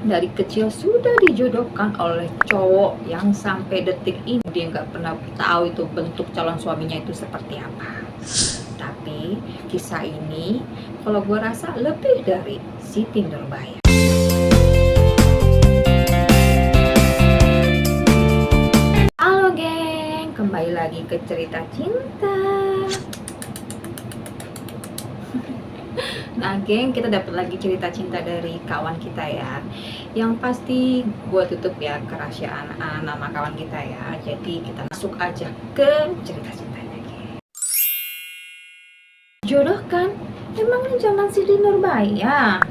dari kecil sudah dijodohkan oleh cowok yang sampai detik ini dia nggak pernah tahu itu bentuk calon suaminya itu seperti apa. Tapi kisah ini kalau gue rasa lebih dari Siti Nurbaya. Halo geng, kembali lagi ke cerita cinta. Nah geng, kita dapat lagi cerita cinta dari kawan kita ya. Yang pasti gue tutup ya kerahasiaan nama kawan kita ya. Jadi kita masuk aja ke cerita cintanya geng. Jodoh kan? Emangnya zaman Siti Nurbaya?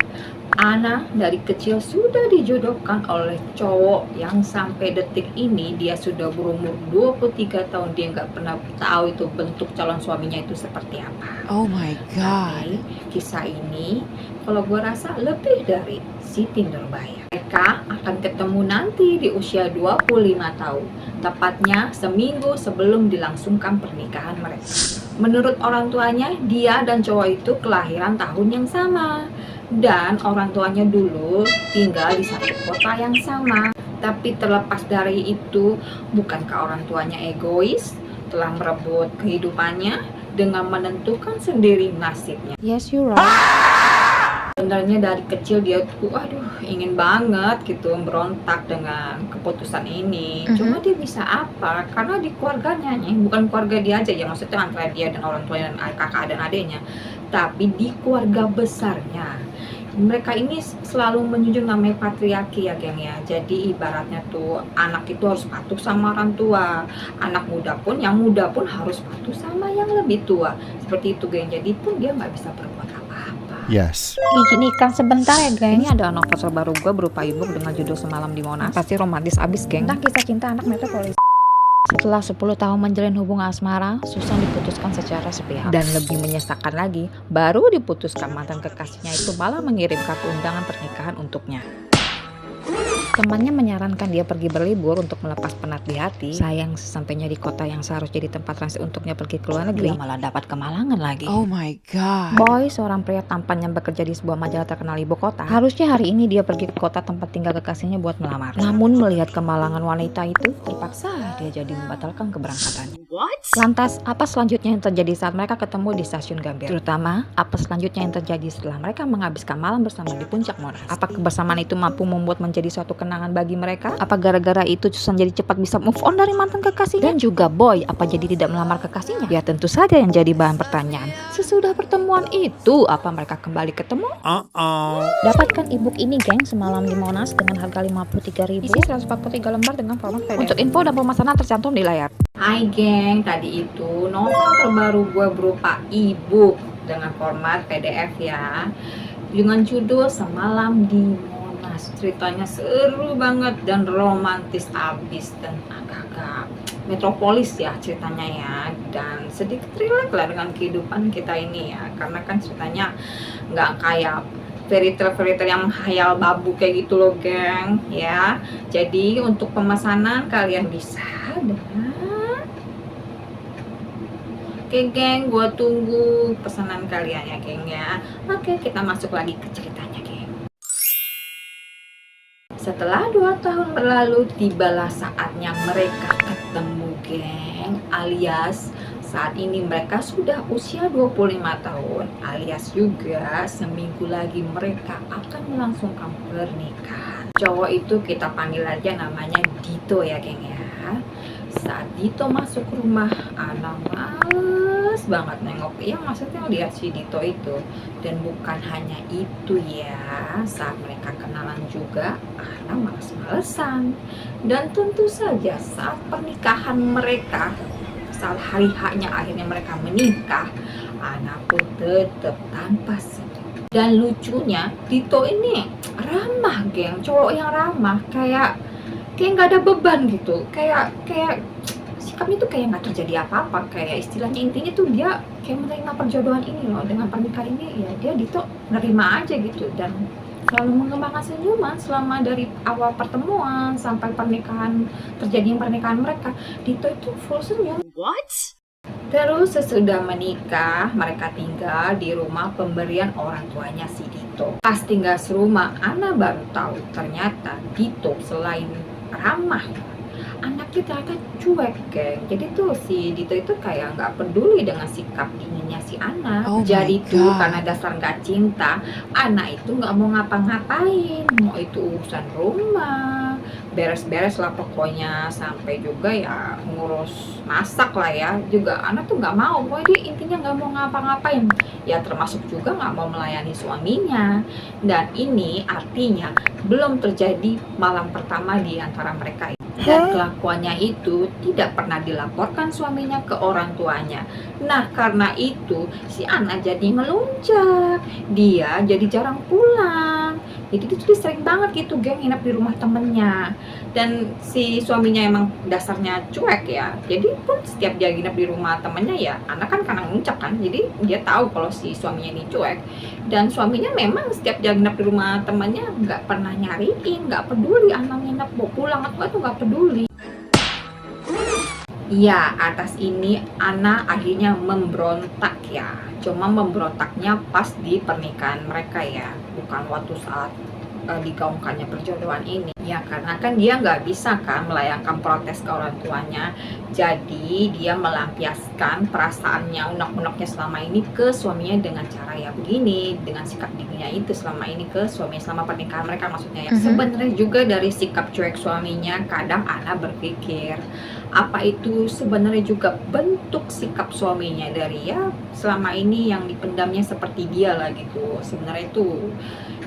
Ana dari kecil sudah dijodohkan oleh cowok yang sampai detik ini dia sudah berumur 23 tahun dia nggak pernah tahu itu bentuk calon suaminya itu seperti apa. Oh my God. Tapi kisah ini kalau gue rasa lebih dari Siti Nurbaya. Mereka akan ketemu nanti di usia 25 tahun, tepatnya seminggu sebelum dilangsungkan pernikahan mereka. Menurut orang tuanya, dia dan cowok itu kelahiran tahun yang sama. Dan orang tuanya dulu tinggal di satu kota yang sama. Tapi terlepas dari itu, bukankah orang tuanya egois, telah merebut kehidupannya dengan menentukan sendiri nasibnya? Yes, you're right. Sebenarnya dari kecil dia tuh ingin banget gitu berontak dengan keputusan ini. Cuma dia bisa apa? Karena di keluarganya, bukan keluarga dia aja ya, maksudnya antara dia dan orang tuanya dan kakak dan adiknya, tapi di keluarga besarnya. Mereka ini selalu menjunjung namanya patriarki ya geng ya. Jadi ibaratnya tuh anak itu harus patuh sama orang tua. Anak muda pun, yang muda pun harus patuh sama yang lebih tua. Seperti itu geng. Jadi pun dia nggak bisa berbuat apa-apa. Yes. Izinkan sebentar ya geng. Ini ada novel terbaru gue berupa ebook dengan judul Semalam di Monas. Pasti romantis abis geng. Tentang kisah cinta anak metropolis. Setelah 10 tahun menjalin hubungan asmara, Susan diputuskan secara sepihak. Dan lebih menyesakan lagi, baru diputuskan mantan kekasihnya itu malah mengirim kartu undangan pernikahan untuknya. Temannya menyarankan dia pergi berlibur untuk melepas penat di hati. Sayang, sesampainya di kota yang seharusnya jadi tempat transit untuknya pergi ke luar negeri, dia malah dapat kemalangan lagi. Oh my God. Boy, seorang pria tampan yang bekerja di sebuah majalah terkenal ibu kota. Harusnya hari ini dia pergi ke kota tempat tinggal kekasihnya buat melamar. Namun melihat kemalangan wanita itu, terpaksa dia jadi membatalkan keberangkatannya. Lantas, apa selanjutnya yang terjadi saat mereka ketemu di stasiun Gambir? Terutama, apa selanjutnya yang terjadi setelah mereka menghabiskan malam bersama di puncak Monas? Apa kebersamaan itu mampu membuat menjadi suatu kenangan bagi mereka? Apa gara-gara itu Susan jadi cepat bisa move on dari mantan kekasihnya? Dan juga Boy, apa jadi tidak melamar kekasihnya? Ya tentu saja yang jadi bahan pertanyaan. Sesudah pertemuan itu, apa mereka kembali ketemu? Dapatkan ebook ini geng, Semalam di Monas dengan harga 53.000. Isi 143 lembar dengan format PDF. Untuk info dan pemesanan tercantum di layar. Hai geng, tadi itu novel terbaru gue berupa ebook dengan format PDF ya, dengan judul Semalam di Monas. Ceritanya seru banget dan romantis abis dan agak-agak metropolis ya ceritanya ya, dan sedikit relate lah dengan kehidupan kita ini ya, karena kan ceritanya nggak kayak fairy tale yang hayal babu kayak gitu loh geng ya. Jadi untuk pemesanan kalian bisa dengan Oke geng, gue tunggu pesanan kalian ya geng ya. Oke, kita masuk lagi ke ceritanya geng. Setelah 2 tahun berlalu, tibalah saatnya mereka ketemu geng. Alias saat ini mereka sudah usia 25 tahun. Alias juga seminggu lagi mereka akan melangsungkan pernikahan. Cowok itu kita panggil aja namanya Dito ya geng ya. Saat Dito masuk rumah, Ana males banget nengok, ya maksudnya lihat si Dito itu. Dan bukan hanya itu ya, saat mereka kenalan juga Ana males-malesan. Dan tentu saja saat pernikahan mereka, saat hari haknya akhirnya mereka menikah, Ana pun tetap tanpa senyum. Dan lucunya Dito ini ramah geng, cowok yang ramah, kayak nggak ada beban gitu, kayak sikapnya tuh kayak nggak terjadi apa-apa, kayak istilahnya intinya tuh dia kayak menerima perjodohan ini loh, dengan pernikahan ini ya dia Dito menerima aja gitu, dan selalu mengembangkan senyuman selama dari awal pertemuan sampai pernikahan, terjadinya pernikahan mereka. Dito itu full senyum. Terus sesudah menikah mereka tinggal di rumah pemberian orang tuanya si Dito. Dito. Pas tinggal serumah, Ana baru tahu ternyata Dito selain ramah, anaknya ternyata cuek, geng. Jadi tuh si Dito itu kayak nggak peduli dengan sikap dinginnya si Ana. Oh Jadi my tuh God. karena dasar nggak cinta, Ana itu nggak mau ngapa-ngapain, mau itu urusan rumah, beres-beres lah pokoknya, sampai juga ya ngurus masak lah ya. Juga Ana tuh nggak mau, pokoknya dia intinya nggak mau ngapa-ngapain. Ya termasuk juga nggak mau melayani suaminya. Dan ini artinya belum terjadi malam pertama di antara mereka. Dan kelakuannya itu tidak pernah dilaporkan suaminya ke orang tuanya. Nah, karena itu si Ana jadi melunjak. Dia jadi jarang pulang. Jadi dia sering banget gitu geng nginep di rumah temennya. Dan si suaminya emang dasarnya cuek ya. Jadi pun setiap dia nginep di rumah temennya ya, Ana kan karena nguncak kan. Jadi dia tahu kalau si suaminya ini cuek. Dan suaminya memang setiap dia nginep di rumah temannya nggak pernah nyariin, nggak peduli anak nginep mau pulang atau itu nggak peduli. Ya, atas ini Ana akhirnya memberontak ya. Cuma memberontaknya pas di pernikahan mereka ya, bukan waktu saat digaungkannya perjodohan ini. Ya karena kan dia nggak bisa kan melayangkan protes ke orang tuanya. Jadi dia melampiaskan perasaannya, unek-uneknya selama ini ke suaminya dengan cara ya begini, dengan sikap dinginnya itu selama ini ke suaminya selama pernikahan mereka maksudnya ya. Sebenarnya juga dari sikap cuek suaminya, kadang Ana berpikir apa itu sebenarnya juga bentuk sikap suaminya dari ya selama ini yang dipendamnya seperti dia lah gitu. Sebenarnya itu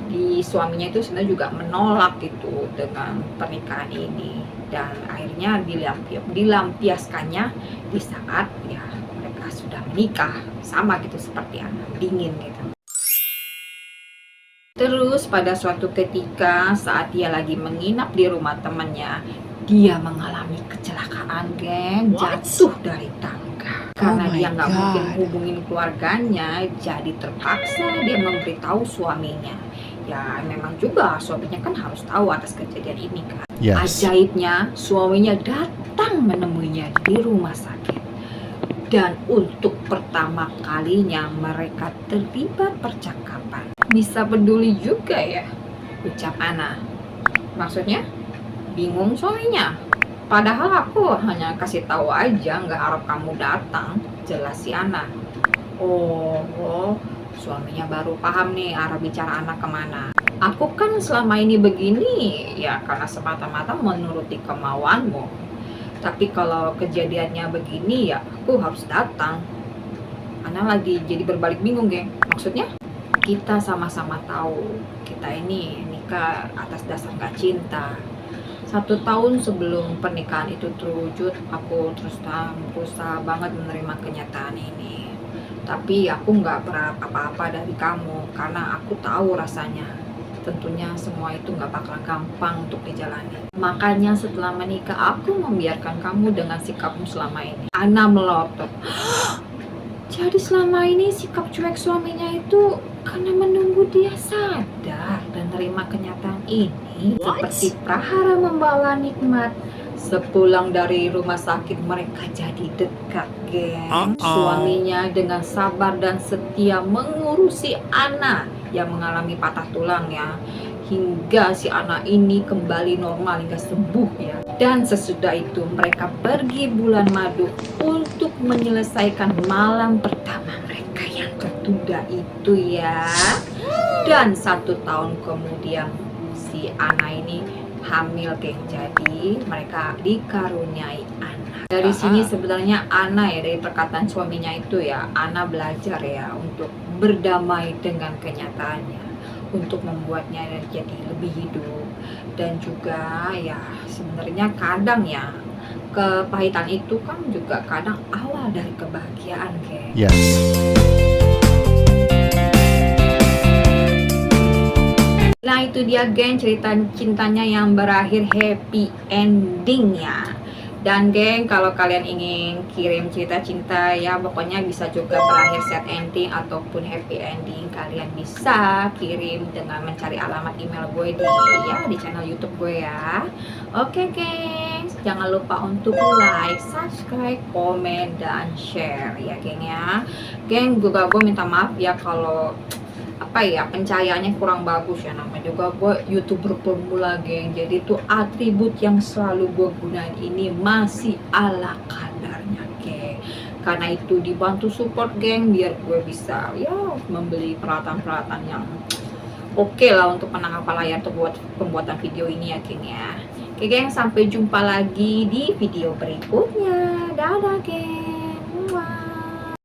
di suaminya itu sebenarnya juga menolak gitu dengan pernikahan ini, dan akhirnya dilampiaskannya di saat ya mereka sudah menikah, sama gitu seperti anak dingin gitu. Terus pada suatu ketika saat dia lagi menginap di rumah temannya, dia mengalami kecelakaan geng, jatuh dari tangga. Karena dia nggak mungkin hubungin keluarganya, jadi terpaksa dia memberitahu suaminya. Ya memang juga suaminya kan harus tahu atas kejadian ini kan. Yes. Ajaibnya suaminya datang menemuinya di rumah sakit. Dan untuk pertama kalinya mereka terlibat percakapan. Bisa peduli juga ya, ucap Ana. Maksudnya bingung suaminya. Padahal aku hanya kasih tahu aja, nggak harap kamu datang, jelas si Ana. Oh, suaminya baru paham nih arah bicara anak kemana. Aku kan selama ini begini ya karena semata-mata menuruti kemauanmu. Tapi kalau kejadiannya begini ya aku harus datang. Ana lagi jadi berbalik bingung geng. Maksudnya kita sama-sama tahu kita ini nikah atas dasar gak cinta. 1 tahun sebelum pernikahan itu terwujud, aku terus terang berusaha banget menerima kenyataan ini. Tapi aku nggak berharap apa-apa dari kamu karena aku tahu rasanya. Tentunya semua itu nggak bakal gampang untuk dijalani. Makanya setelah menikah aku membiarkan kamu dengan sikapmu selama ini. Ana melotot. Jadi selama ini sikap cuek suaminya itu karena menunggu dia sadar dan terima kenyataan ini. Seperti prahara membawa nikmat. Sepulang dari rumah sakit mereka jadi dekat geng. Suaminya dengan sabar dan setia mengurusi Ana yang mengalami patah tulang ya, hingga si Ana ini kembali normal hingga sembuh ya. Dan sesudah itu mereka pergi bulan madu untuk menyelesaikan malam pertama mereka yang tertunda itu ya. Dan 1 tahun kemudian si Ana ini hamil geng, jadi mereka dikaruniai anak. Dari sini sebenarnya Ana ya, dari perkataan suaminya itu ya, Ana belajar ya untuk berdamai dengan kenyataannya, untuk membuatnya jadi lebih hidup. Dan juga ya sebenarnya kadang ya kepahitan itu kan juga kadang awal dari kebahagiaan geng. Yes. Nah itu dia geng cerita cintanya yang berakhir happy ending ya. Dan geng kalau kalian ingin kirim cerita cinta ya pokoknya bisa juga berakhir sad ending ataupun happy ending, kalian bisa kirim dengan mencari alamat email gue di channel YouTube gue ya. Oke geng, jangan lupa untuk like, subscribe, komen, dan share ya geng ya. Geng juga gue minta maaf ya kalau apa ya, pencahayaannya kurang bagus ya, namanya juga gue youtuber pemula geng. Jadi tuh atribut yang selalu gue gunain ini masih ala kadarnya geng. Karena itu dibantu support geng biar gue bisa ya membeli peralatan-peralatan yang oke lah untuk penangkap layar untuk buat pembuatan video ini ya geng ya. Oke geng, sampai jumpa lagi di video berikutnya. Dadah geng.